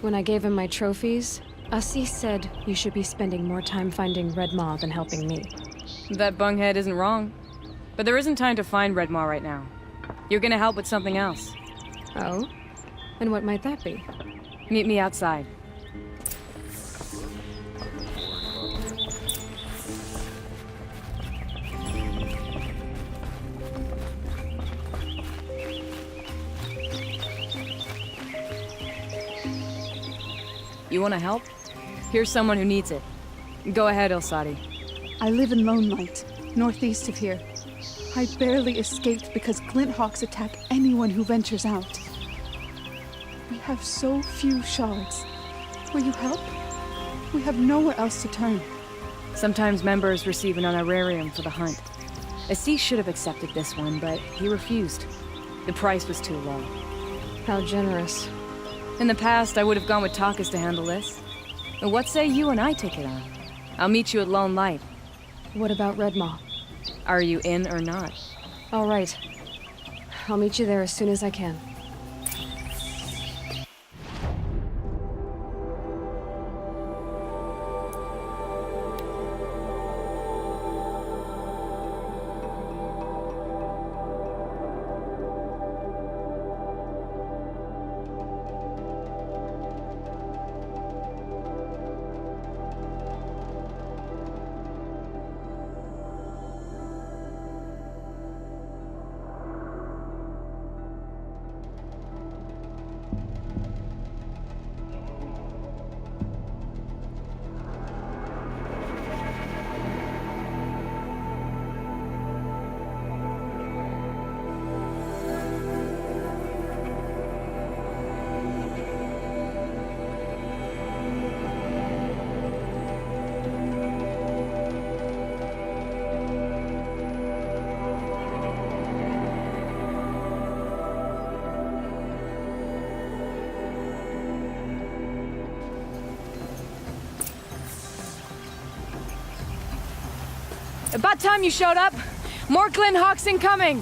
When I gave him my trophies, Asi said you should be spending more time finding Red Maw than helping me. That bunghead isn't wrong. But there isn't time to find Red Maw right now. You're gonna help with something else. Oh? And what might that be? Meet me outside. You wanna help? Here's someone who needs it. Go ahead, Ilsati. I live in Lone Light, northeast of here. I barely escaped because Glinthawks attack anyone who ventures out. We have so few shards. Will you help? We have nowhere else to turn. Sometimes members receive an honorarium for the hunt. Asi should have accepted this one, but he refused. The price was too low. How generous. In the past, I would have gone with Takas to handle this. But what say you and I take it on? I'll meet you at Lone Light. What about Red Maw? Are you in or not? All right. I'll meet you there as soon as I can. About time you showed up! More Glinthawks incoming!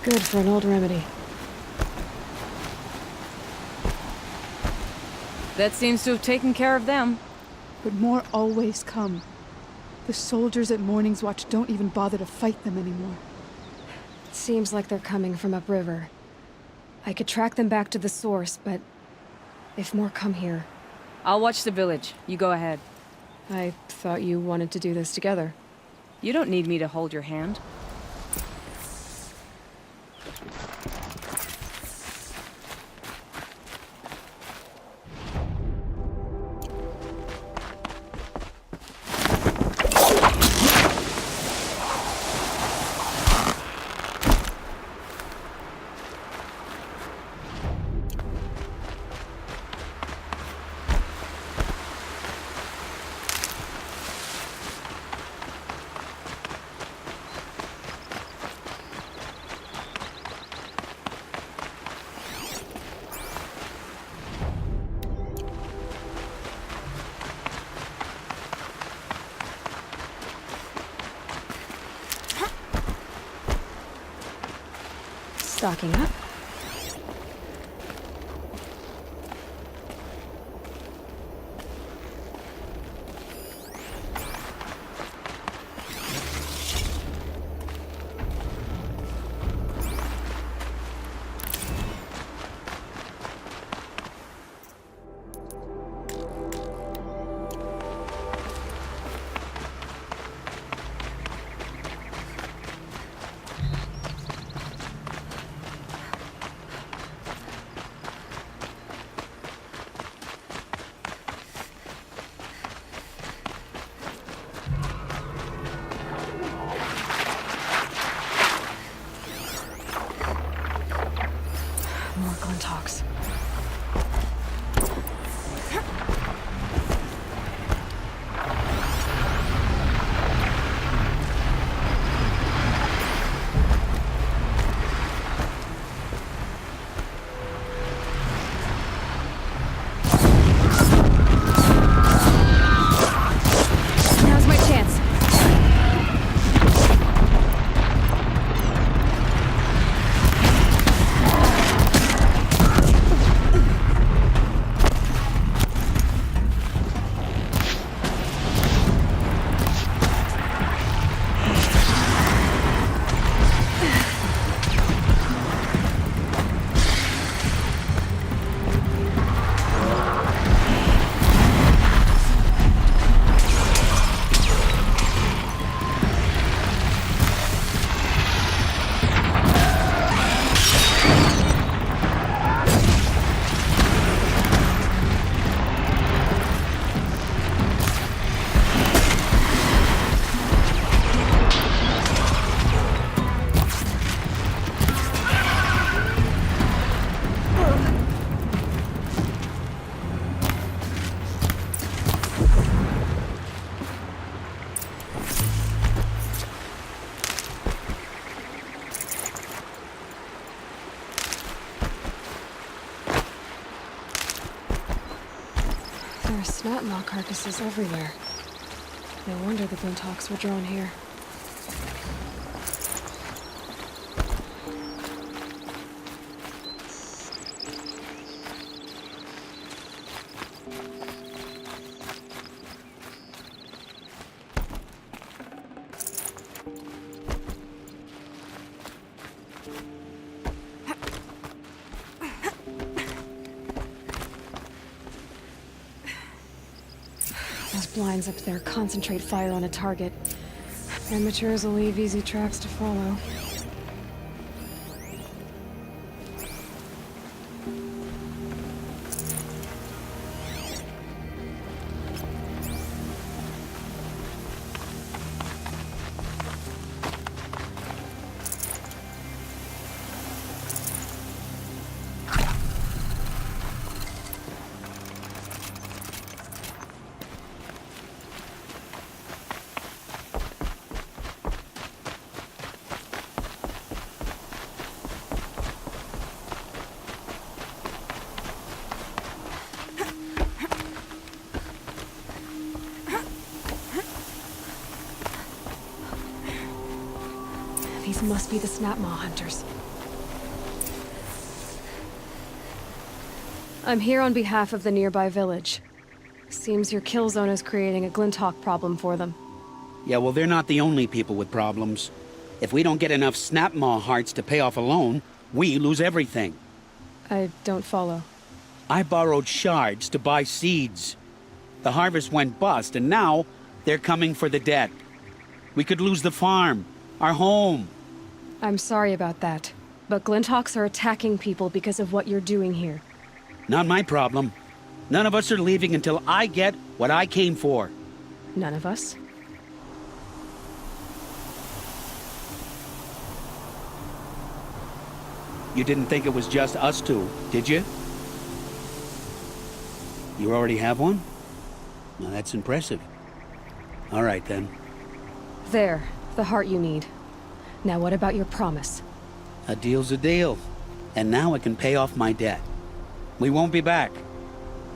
Good for an old remedy. That seems to have taken care of them. But more always come. The soldiers at Morning's Watch don't even bother to fight them anymore. Seems like they're coming from upriver. I could track them back to the source, but if more come here... I'll watch the village. You go ahead. I thought you wanted to do this together. You don't need me to hold your hand. Stocking up. More Glinthawks. Now's my chance. There are snapmaw carcasses everywhere. No wonder the Glinthawks were drawn here. Those blinds up there concentrate fire on a target. Amateurs will leave easy tracks to follow. These must be the snapmaw hunters. I'm here on behalf of the nearby village. Seems your kill zone is creating a Glinthawk problem for them. Yeah, well, they're not the only people with problems. If we don't get enough snapmaw hearts to pay off a loan, we lose everything. I don't follow. I borrowed shards to buy seeds. The harvest went bust, and now they're coming for the debt. We could lose the farm, our home. I'm sorry about that, but Glinthawks are attacking people because of what you're doing here. Not my problem. None of us are leaving until I get what I came for. None of us? You didn't think it was just us two, did you? You already have one? Well, that's impressive. All right, then. There, the heart you need. Now what about your promise? A deal's a deal. And now I can pay off my debt. We won't be back.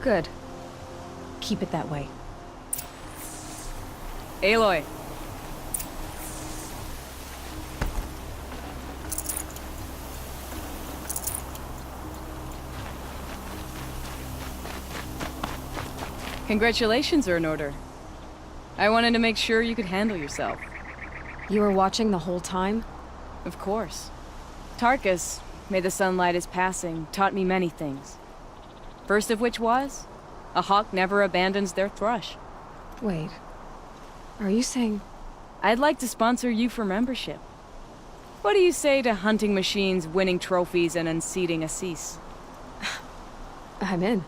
Good. Keep it that way. Aloy. Congratulations are in order. I wanted to make sure you could handle yourself. You were watching the whole time? Of course. Tarkus, may the sunlight is passing, taught me many things. First of which was, a hawk never abandons their thrush. Wait. Are you saying... I'd like to sponsor you for membership. What do you say to hunting machines, winning trophies, and unseating Assis? I'm in.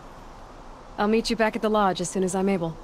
I'll meet you back at the lodge as soon as I'm able.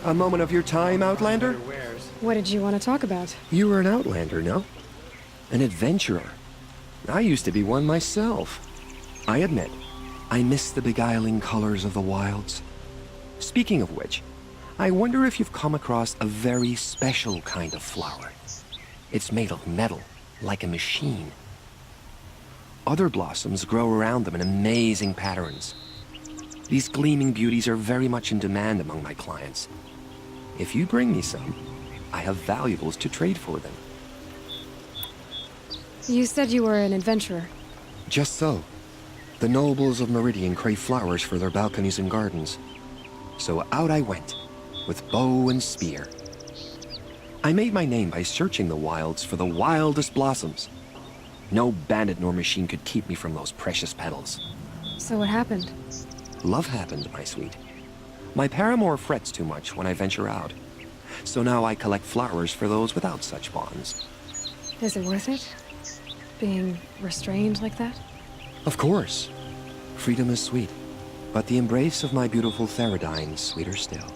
A moment of your time, Outlander? What did you want to talk about? You were an Outlander, no? An adventurer. I used to be one myself. I admit, I miss the beguiling colors of the wilds. Speaking of which, I wonder if you've come across a very special kind of flower. It's made of metal, like a machine. Other blossoms grow around them in amazing patterns. These gleaming beauties are very much in demand among my clients. If you bring me some, I have valuables to trade for them. You said you were an adventurer. Just so. The nobles of Meridian crave flowers for their balconies and gardens. So out I went, with bow and spear. I made my name by searching the wilds for the wildest blossoms. No bandit nor machine could keep me from those precious petals. So what happened? Love happened, my sweet. My paramour frets too much when I venture out. So now I collect flowers for those without such bonds. Is it worth it? Being restrained like that? Of course. Freedom is sweet, but the embrace of my beautiful Theridine sweeter still.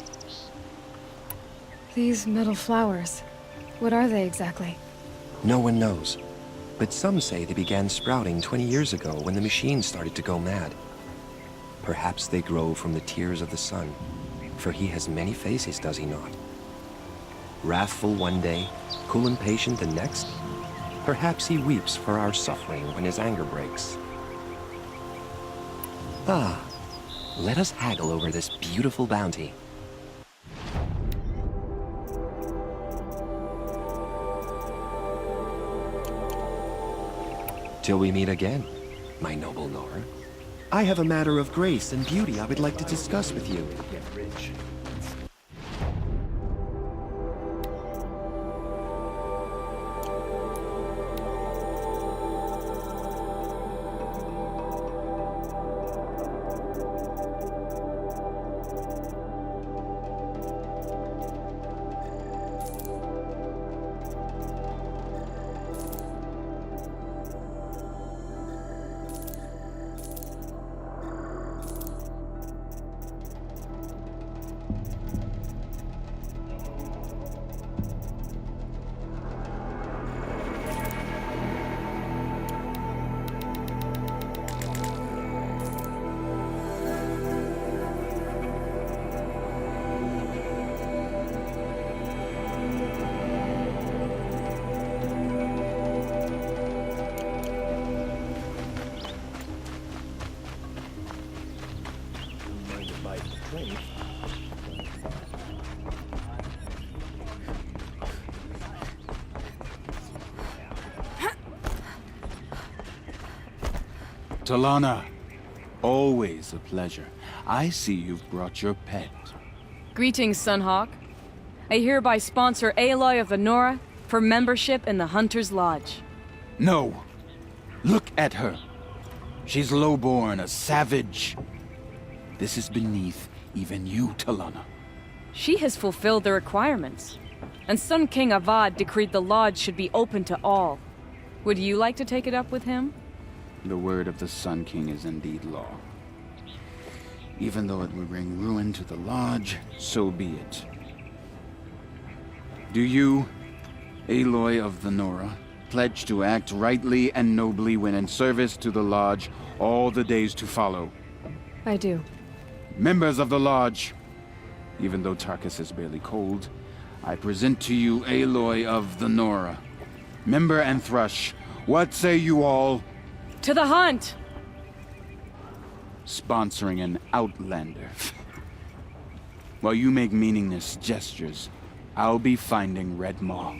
These metal flowers, what are they exactly? No one knows, but some say they began sprouting 20 years ago when the machines started to go mad. Perhaps they grow from the tears of the sun, for he has many faces, does he not? Wrathful one day, cool and patient the next. Perhaps he weeps for our suffering when his anger breaks. Ah, let us haggle over this beautiful bounty. Till we meet again, my noble Nora. I have a matter of grace and beauty I would like to discuss with you. Talana, always a pleasure. I see you've brought your pet. Greetings, Sunhawk. I hereby sponsor Aloy of the Nora for membership in the Hunter's Lodge. No! Look at her. She's lowborn, a savage. This is beneath even you, Talana. She has fulfilled the requirements, and Sun King Avad decreed the lodge should be open to all. Would you like to take it up with him? The word of the Sun King is indeed law. Even though it would bring ruin to the lodge, so be it. Do you, Aloy of the Nora, pledge to act rightly and nobly when in service to the lodge all the days to follow? I do. Members of the lodge, even though Tarkus is barely cold, I present to you Aloy of the Nora. Member and Thrush, what say you all? To the hunt! Sponsoring an outlander. While you make meaningless gestures, I'll be finding Red Maw.